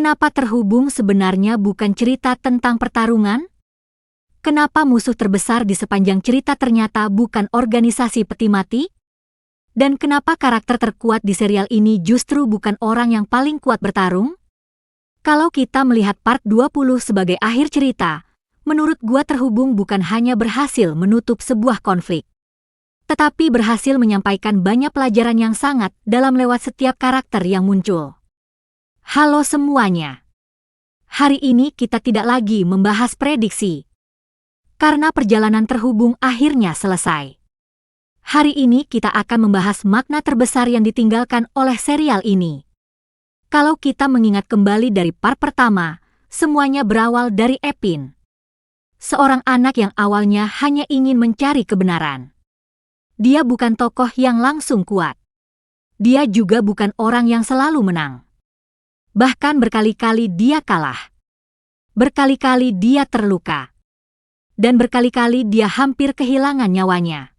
Kenapa terhubung sebenarnya bukan cerita tentang pertarungan? Kenapa musuh terbesar di sepanjang cerita ternyata bukan organisasi peti mati? Dan kenapa karakter terkuat di serial ini justru bukan orang yang paling kuat bertarung? Kalau kita melihat part 20 sebagai akhir cerita, menurut gua terhubung bukan hanya berhasil menutup sebuah konflik, tetapi berhasil menyampaikan banyak pelajaran yang sangat dalam lewat setiap karakter yang muncul. Halo semuanya. Hari ini kita tidak lagi membahas prediksi, karena perjalanan terhubung akhirnya selesai. Hari ini kita akan membahas makna terbesar yang ditinggalkan oleh serial ini. Kalau kita mengingat kembali dari part pertama, semuanya berawal dari Epin. Seorang anak yang awalnya hanya ingin mencari kebenaran. Dia bukan tokoh yang langsung kuat. Dia juga bukan orang yang selalu menang. Bahkan berkali-kali dia kalah. Berkali-kali dia terluka. Dan berkali-kali dia hampir kehilangan nyawanya.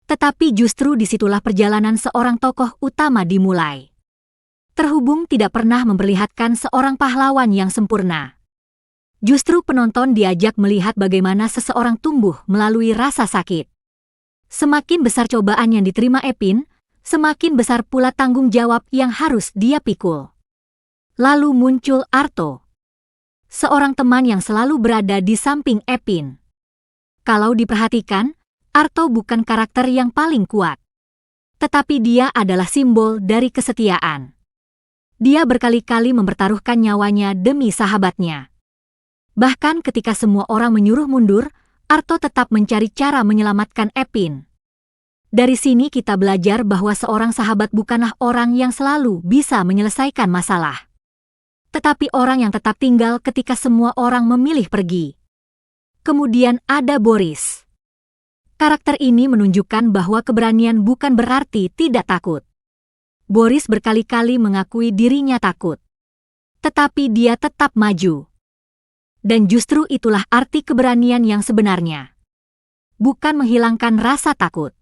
Tetapi justru disitulah perjalanan seorang tokoh utama dimulai. Terhubung tidak pernah memperlihatkan seorang pahlawan yang sempurna. Justru penonton diajak melihat bagaimana seseorang tumbuh melalui rasa sakit. Semakin besar cobaan yang diterima Epin, semakin besar pula tanggung jawab yang harus dia pikul. Lalu muncul Arto. Seorang teman yang selalu berada di samping Epin. Kalau diperhatikan, Arto bukan karakter yang paling kuat. Tetapi dia adalah simbol dari kesetiaan. Dia berkali-kali mempertaruhkan nyawanya demi sahabatnya. Bahkan ketika semua orang menyuruh mundur, Arto tetap mencari cara menyelamatkan Epin. Dari sini kita belajar bahwa seorang sahabat bukanlah orang yang selalu bisa menyelesaikan masalah, tetapi orang yang tetap tinggal ketika semua orang memilih pergi. Kemudian ada Boris. Karakter ini menunjukkan bahwa keberanian bukan berarti tidak takut. Boris berkali-kali mengakui dirinya takut, tetapi dia tetap maju. Dan justru itulah arti keberanian yang sebenarnya. Bukan menghilangkan rasa takut,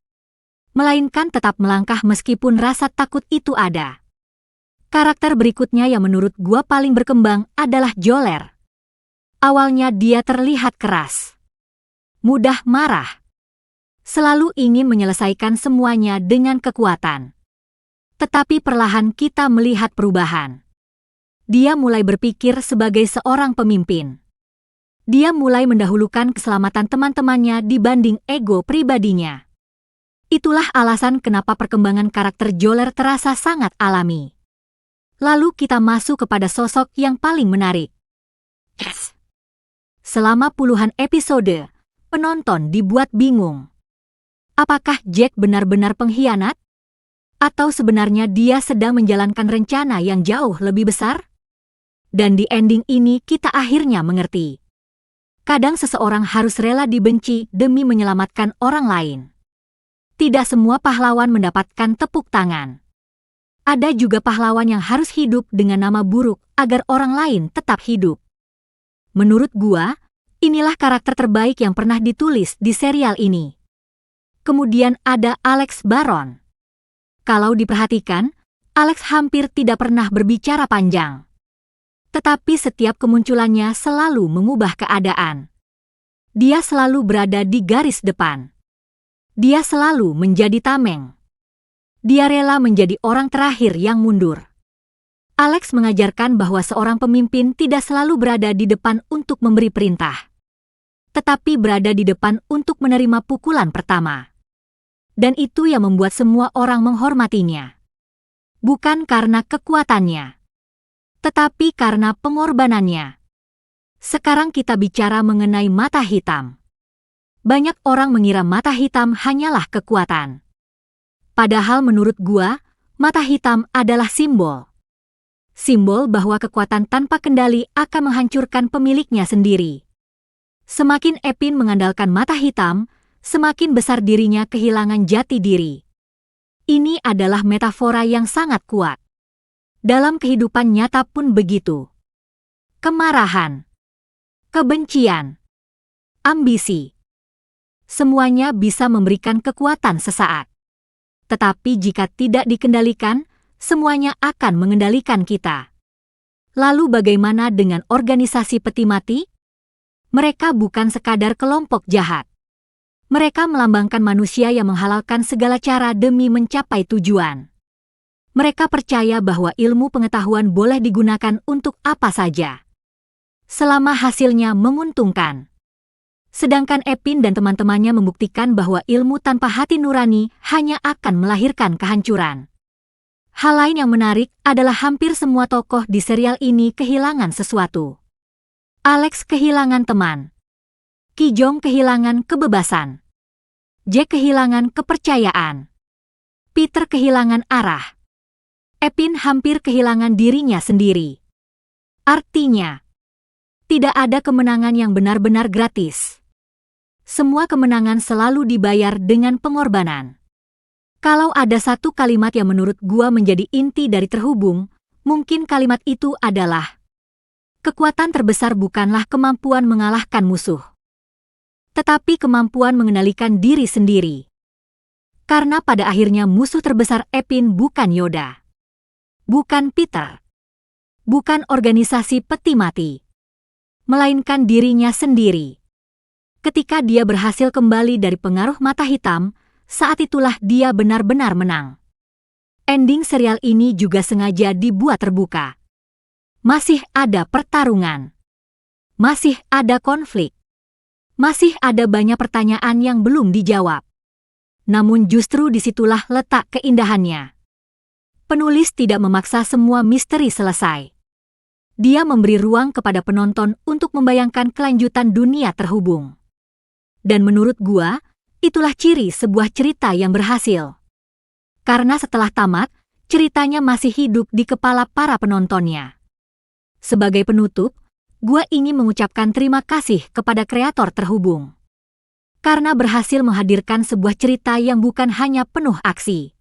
melainkan tetap melangkah meskipun rasa takut itu ada. Karakter berikutnya yang menurut gua paling berkembang adalah Joler. Awalnya dia terlihat keras, mudah marah, selalu ingin menyelesaikan semuanya dengan kekuatan. Tetapi perlahan kita melihat perubahan. Dia mulai berpikir sebagai seorang pemimpin. Dia mulai mendahulukan keselamatan teman-temannya dibanding ego pribadinya. Itulah alasan kenapa perkembangan karakter Joler terasa sangat alami. Lalu kita masuk kepada sosok yang paling menarik. Yes. Selama puluhan episode, penonton dibuat bingung. Apakah Jack benar-benar pengkhianat? Atau sebenarnya dia sedang menjalankan rencana yang jauh lebih besar? Dan di ending ini kita akhirnya mengerti. Kadang seseorang harus rela dibenci demi menyelamatkan orang lain. Tidak semua pahlawan mendapatkan tepuk tangan. Ada juga pahlawan yang harus hidup dengan nama buruk agar orang lain tetap hidup. Menurut gua, inilah karakter terbaik yang pernah ditulis di serial ini. Kemudian ada Alex Baron. Kalau diperhatikan, Alex hampir tidak pernah berbicara panjang. Tetapi setiap kemunculannya selalu mengubah keadaan. Dia selalu berada di garis depan. Dia selalu menjadi tameng. Dia rela menjadi orang terakhir yang mundur. Alex mengajarkan bahwa seorang pemimpin tidak selalu berada di depan untuk memberi perintah, tetapi berada di depan untuk menerima pukulan pertama. Dan itu yang membuat semua orang menghormatinya. Bukan karena kekuatannya, tetapi karena pengorbanannya. Sekarang kita bicara mengenai mata hitam. Banyak orang mengira mata hitam hanyalah kekuatan. Padahal menurut gua, mata hitam adalah simbol. Simbol bahwa kekuatan tanpa kendali akan menghancurkan pemiliknya sendiri. Semakin Epin mengandalkan mata hitam, semakin besar dirinya kehilangan jati diri. Ini adalah metafora yang sangat kuat. Dalam kehidupan nyata pun begitu. Kemarahan, kebencian, ambisi, semuanya bisa memberikan kekuatan sesaat. Tetapi jika tidak dikendalikan, semuanya akan mengendalikan kita. Lalu bagaimana dengan organisasi peti mati? Mereka bukan sekadar kelompok jahat. Mereka melambangkan manusia yang menghalalkan segala cara demi mencapai tujuan. Mereka percaya bahwa ilmu pengetahuan boleh digunakan untuk apa saja, selama hasilnya menguntungkan. Sedangkan Epin dan teman-temannya membuktikan bahwa ilmu tanpa hati nurani hanya akan melahirkan kehancuran. Hal lain yang menarik adalah hampir semua tokoh di serial ini kehilangan sesuatu. Alex kehilangan teman. Ki Jong kehilangan kebebasan. Jack kehilangan kepercayaan. Peter kehilangan arah. Epin hampir kehilangan dirinya sendiri. Artinya, tidak ada kemenangan yang benar-benar gratis. Semua kemenangan selalu dibayar dengan pengorbanan. Kalau ada satu kalimat yang menurut gua menjadi inti dari Terhubung, mungkin kalimat itu adalah, kekuatan terbesar bukanlah kemampuan mengalahkan musuh, tetapi kemampuan mengendalikan diri sendiri. Karena pada akhirnya musuh terbesar Epin bukan Yoda, bukan Peter, bukan organisasi peti mati, melainkan dirinya sendiri. Ketika dia berhasil kembali dari pengaruh mata hitam, saat itulah dia benar-benar menang. Ending serial ini juga sengaja dibuat terbuka. Masih ada pertarungan. Masih ada konflik. Masih ada banyak pertanyaan yang belum dijawab. Namun justru disitulah letak keindahannya. Penulis tidak memaksa semua misteri selesai. Dia memberi ruang kepada penonton untuk membayangkan kelanjutan dunia Terhubung. Dan menurut gua, itulah ciri sebuah cerita yang berhasil. Karena setelah tamat, ceritanya masih hidup di kepala para penontonnya. Sebagai penutup, gua ingin mengucapkan terima kasih kepada kreator Terhubung. Karena berhasil menghadirkan sebuah cerita yang bukan hanya penuh aksi,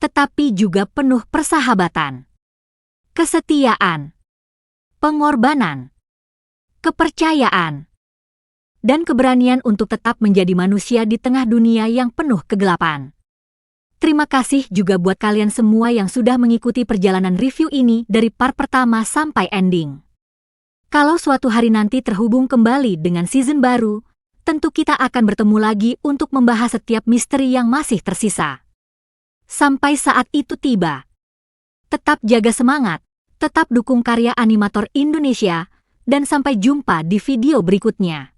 tetapi juga penuh persahabatan, kesetiaan, pengorbanan, kepercayaan, dan keberanian untuk tetap menjadi manusia di tengah dunia yang penuh kegelapan. Terima kasih juga buat kalian semua yang sudah mengikuti perjalanan review ini dari part pertama sampai ending. Kalau suatu hari nanti Terhubung kembali dengan season baru, tentu kita akan bertemu lagi untuk membahas setiap misteri yang masih tersisa. Sampai saat itu tiba, tetap jaga semangat, tetap dukung karya animator Indonesia, dan sampai jumpa di video berikutnya.